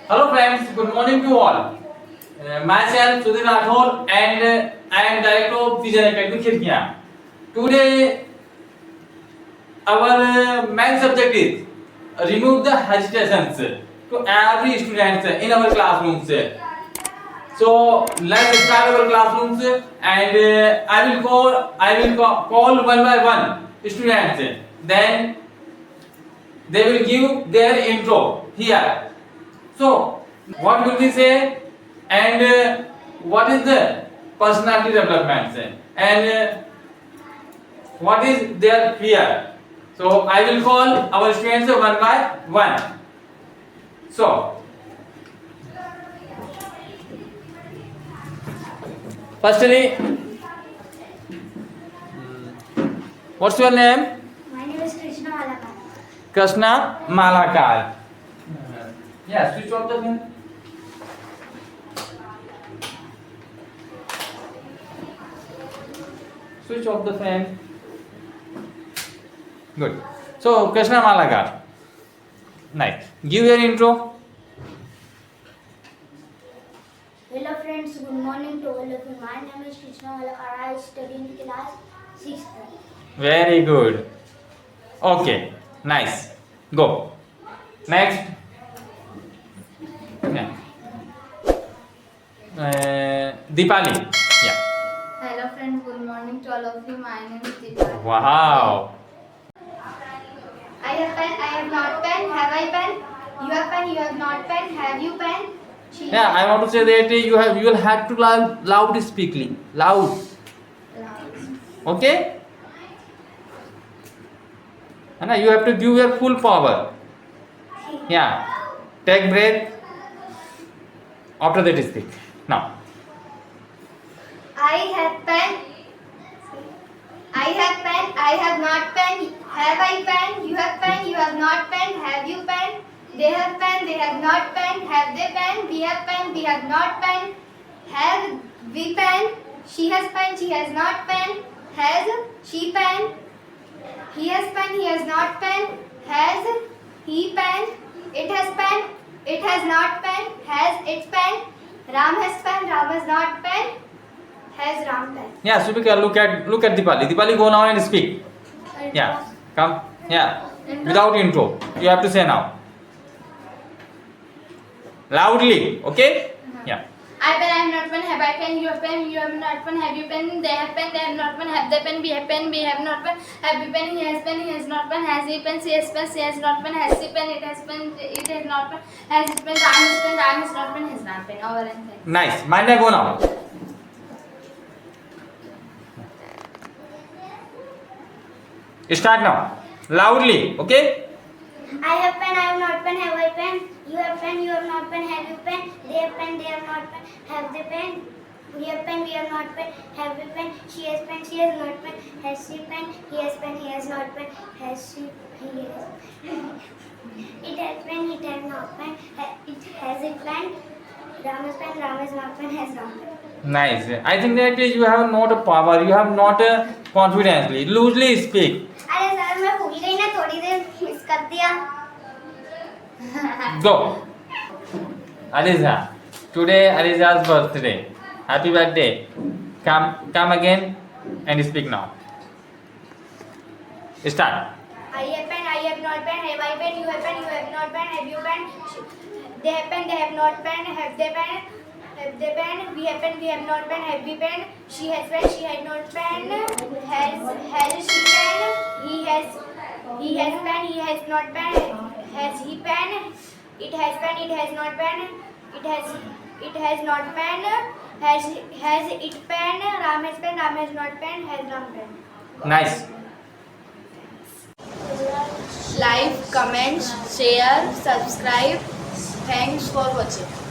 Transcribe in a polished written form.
Hello friends, good morning to all. Myself Sudhir Rathore and I am director of Vision Academy Khirkiya. Today our main subject is remove the hesitations to every student in our classrooms. So let's start our classrooms and I will call one by one students. Then they will give their intro here. So, what will we say and what is the personality development and what is their fear? So, I will call our students one by one. So, firstly, what's your name? My name is Krishna Malakar. Krishna Malakar. Yeah, switch off the fan. Switch off the fan. Good. So, Krishna Malakar. Nice. Give your intro. Hello friends, good morning to all of you. My name is Krishna Malakar. I study in class 6th. Very good. Okay. Nice. Go. Next. Yeah. Deepali. Yeah. Hello friends, good morning to all of you. My name is Deepali. Wow. I have pen, I have not pen. Have I pen? You have pen, you have not pen. Have you pen? She Yeah, I want to say that you will have to loud speaking. Loud. Okay? And you have to give your full power. Yeah. Take breath. After that speak. Now. I have pen. I have pen, I have not pen. Have I pen? You have pen, you have not pen. Have you pen? They have pen, they have not pen. Have they pen? We have pen, we have not pen. Have we pen? She has pen, she has not pen. Has she pen? He has pen, he has not pen. Has he pen? It has pen, it has not pen. Has it pen? Ram has pen, Ram has not pen. Has Ram pen? Yeah, Subhika, look at Deepali. Deepali, go now and speak. Yeah. Come. Yeah. Without intro. You have to say now. Loudly. Okay? Yeah. I pen, I have not pen, have I pen, you have pen, you have not pen, have you pen, they have not pen, have they pen, we have not pen, have we pen, he has not pen, has he pen, she has not pen, has she pen, it has not pen, has it pen, Ram has not pen, has not pen, over and pen. Nice. Manda, go now. Start now. Loudly. Okay? I have pen, I have not pen. Have I pen? You have pen, you have not pen. Have you pen? They have not pen. Have they pen? We have pen, we have not pen. Have we pen? She has not pen. Has she pen? He has not pen. Has she? He has. It has pen, it has not pen. It has it pen. Ram has pen, Ram has not pen. Has not pen. Nice. I think that you have not a power. You have not a confidence. Loosely speak. अरे sir मैं भूल गई ना थोड़ी देर miss कर दिया. Go. Aliza. Today Aliza's birthday. Happy birthday. Come again and speak now. Start. I have pen, I have not pen, have I pen, you have not pen, have you pen, they have not pen, have they pen, we have not pen, have we pen, she has not pen, has she pen, he has pen, he has not pen, has he pen, it has not pen, it has not pen, has it pen, Ram has not pen, has Ram pen. Nice. Like, comment, share, subscribe. Thanks for watching.